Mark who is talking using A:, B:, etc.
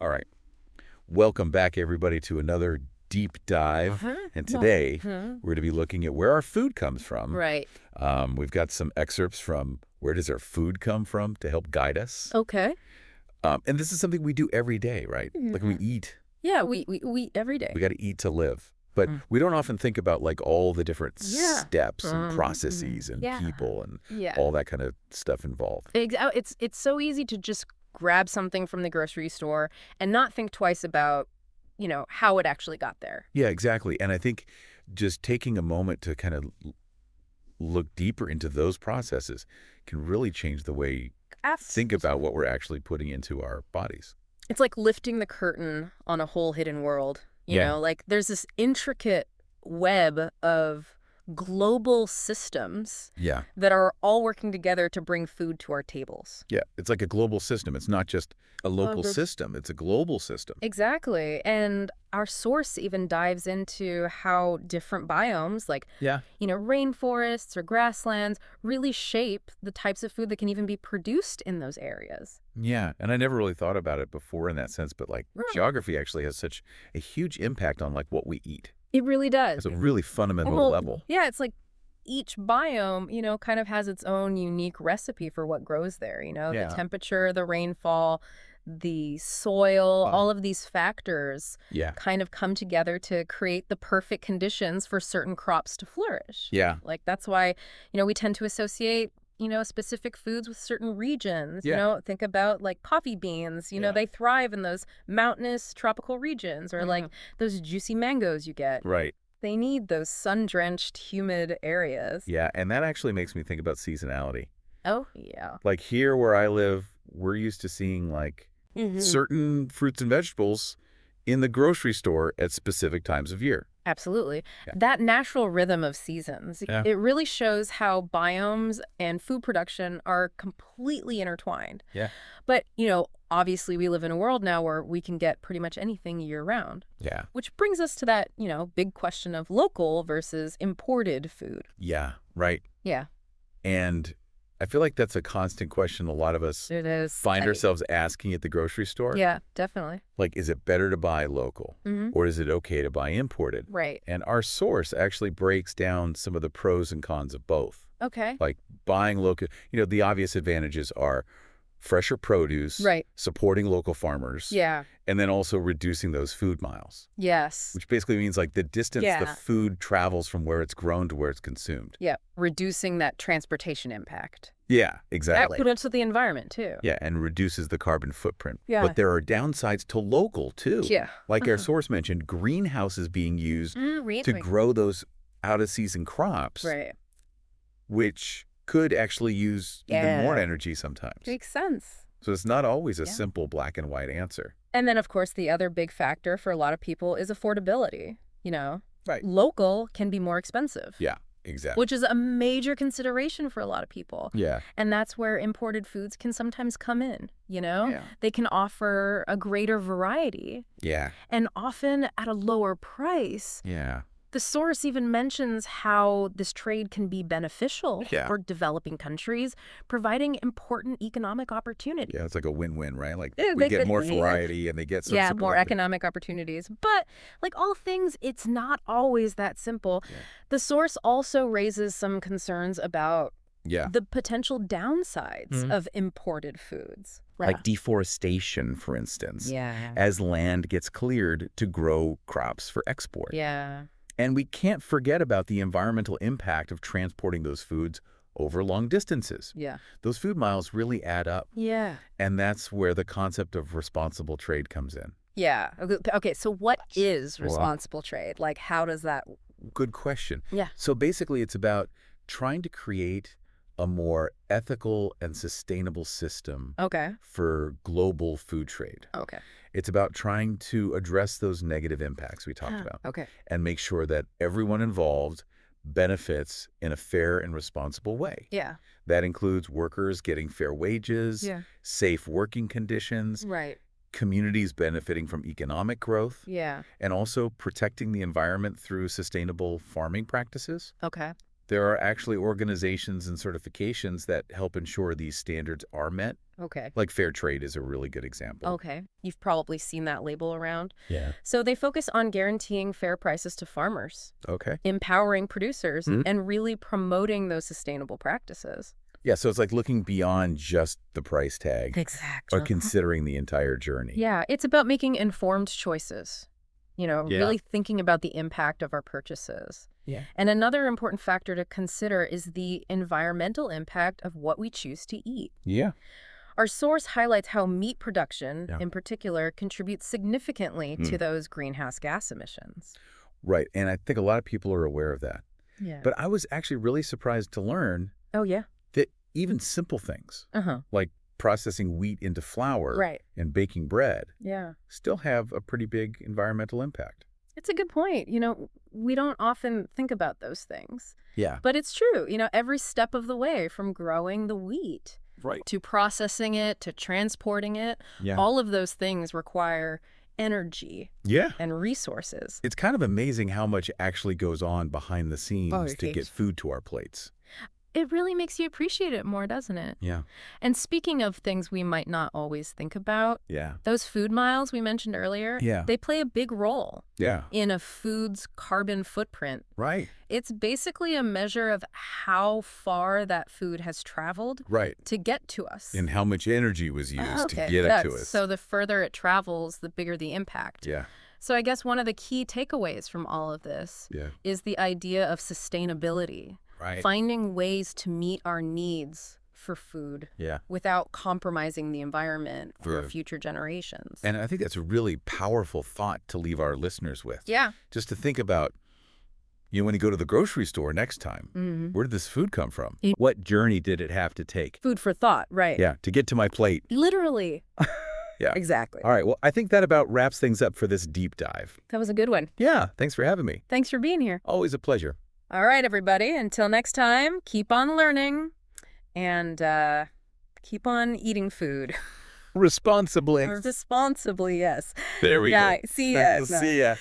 A: All right. Welcome back, everybody, to another deep dive. And today, we're going to be looking at where our food comes from.
B: Right.
A: We've got some excerpts from Where Does Our Food Come From to help guide us.
B: Okay.
A: And this is something we do every day, right? Like we eat.
B: Yeah, we eat every day.
A: We got to eat to live. But we don't often think about like all the different
B: Yeah.
A: steps and processes and
B: Yeah.
A: people and
B: Yeah.
A: all that kind of stuff involved.
B: It's so easy to just grab something from the grocery store and not think twice about, how it actually got there.
A: Yeah, exactly. And I think just taking a moment to kind of look deeper into those processes can really change the way think about what we're actually putting into our bodies.
B: It's like lifting the curtain on a whole hidden world. Like there's this intricate web of global systems that are all working together to bring food to our tables.
A: Yeah, it's like a global system. It's not just a local system. It's a global system.
B: Exactly. And our source even dives into how different biomes, like, rainforests or grasslands, really shape the types of food that can even be produced in those areas.
A: Yeah, and I never really thought about it before in that sense, but like geography actually has such a huge impact on like what we eat.
B: It really does.
A: It's a really fundamental level.
B: Yeah, it's like each biome, kind of has its own unique recipe for what grows there, the temperature, the rainfall, the soil, all of these factors kind of come together to create the perfect conditions for certain crops to flourish.
A: Yeah.
B: Like that's why, we tend to associate specific foods with certain regions. Think about like coffee beans, they thrive in those mountainous tropical regions, or like those juicy mangoes you get.
A: Right.
B: They need those sun-drenched, humid areas.
A: Yeah, and that actually makes me think about seasonality.
B: Oh, yeah.
A: Like here where I live, we're used to seeing like certain fruits and vegetables in the grocery store at specific times of year.
B: Absolutely. Yeah. That natural rhythm of seasons, it really shows how biomes and food production are completely intertwined.
A: Yeah.
B: But, obviously we live in a world now where we can get pretty much anything year round.
A: Yeah.
B: Which brings us to that, big question of local versus imported food.
A: Yeah, right.
B: Yeah.
A: And I feel like that's a constant question a lot of us find ourselves asking at the grocery store.
B: Yeah, definitely.
A: Like, is it better to buy local or is it okay to buy imported?
B: Right.
A: And our source actually breaks down some of the pros and cons of both.
B: Okay.
A: Like buying local, the obvious advantages are fresher produce, supporting local farmers, and then also reducing those food miles.
B: Yes.
A: Which basically means like the distance the food travels from where it's grown to where it's consumed.
B: Yeah, reducing that transportation impact.
A: Yeah, exactly.
B: That protects the environment, too.
A: Yeah, and reduces the carbon footprint.
B: Yeah.
A: But there are downsides to local, too.
B: Yeah.
A: Like our source mentioned, greenhouses being used to grow those out-of-season crops.
B: Right.
A: Which could actually use even more energy sometimes.
B: Makes sense.
A: So it's not always a simple black and white answer.
B: And then, of course, the other big factor for a lot of people is affordability.
A: Right.
B: Local can be more expensive.
A: Yeah, exactly.
B: Which is a major consideration for a lot of people.
A: Yeah.
B: And that's where imported foods can sometimes come in,
A: Yeah.
B: They can offer a greater variety.
A: Yeah.
B: And often at a lower price.
A: Yeah.
B: The source even mentions how this trade can be beneficial for developing countries, providing important economic opportunities.
A: Yeah, it's like a win-win, right? Like we get more variety and they get some support.
B: More economic opportunities. But like all things, it's not always that simple. Yeah. The source also raises some concerns about the potential downsides of imported foods.
A: Like deforestation, for instance.
B: Yeah.
A: As land gets cleared to grow crops for export.
B: Yeah.
A: And we can't forget about the environmental impact of transporting those foods over long distances.
B: Yeah.
A: Those food miles really add up.
B: Yeah.
A: And that's where the concept of responsible trade comes in.
B: Yeah. Okay, so what is responsible trade? Like, how does that...
A: Good question.
B: Yeah.
A: So basically, it's about trying to create a more ethical and sustainable system for global food trade.
B: Okay.
A: It's about trying to address those negative impacts we talked about. And make sure that everyone involved benefits in a fair and responsible way.
B: Yeah.
A: That includes workers getting fair wages, safe working conditions, communities benefiting from economic growth, and also protecting the environment through sustainable farming practices. there are actually organizations and certifications that help ensure these standards are met.
B: Okay.
A: Like fair trade is a really good example.
B: Okay. You've probably seen that label around.
A: Yeah.
B: So they focus on guaranteeing fair prices to farmers.
A: Okay.
B: Empowering producers and really promoting those sustainable practices.
A: Yeah, so it's like looking beyond just the price tag.
B: Exactly.
A: Or considering the entire journey.
B: Yeah, it's about making informed choices. Really thinking about the impact of our purchases.
A: Yeah.
B: And another important factor to consider is the environmental impact of what we choose to eat.
A: Yeah.
B: Our source highlights how meat production, in particular, contributes significantly to those greenhouse gas emissions.
A: Right, and I think a lot of people are aware of that.
B: Yeah.
A: But I was actually really surprised to learn that even simple things, like processing wheat into flour and baking bread, still have a pretty big environmental impact.
B: It's a good point. We don't often think about those things.
A: Yeah.
B: But it's true. Every step of the way, from growing the wheat to processing it to transporting it, all of those things require energy and resources.
A: It's kind of amazing how much actually goes on behind the scenes to get food to our plates.
B: It really makes you appreciate it more, doesn't it?
A: Yeah.
B: And speaking of things we might not always think about, those food miles we mentioned earlier, they play a big role in a food's carbon footprint.
A: Right.
B: It's basically a measure of how far that food has traveled to get to us.
A: And how much energy was used to get it to us.
B: So the further it travels, the bigger the impact.
A: Yeah.
B: So I guess one of the key takeaways from all of this is the idea of sustainability. Finding ways to meet our needs for food without compromising the environment for future generations.
A: And I think that's a really powerful thought to leave our listeners with.
B: Yeah.
A: Just to think about, when you go to the grocery store next time, where did this food come from? What journey did it have to take?
B: Food for thought, right.
A: Yeah, to get to my plate.
B: Literally.
A: Yeah.
B: Exactly.
A: All right, well, I think that about wraps things up for this deep dive.
B: That was a good one.
A: Yeah, thanks for having me.
B: Thanks for being here.
A: Always a pleasure.
B: All right, everybody. Until next time, keep on learning and keep on eating food.
A: Responsibly.
B: Responsibly, yes.
A: There we go.
B: Yeah, see ya.
A: See ya.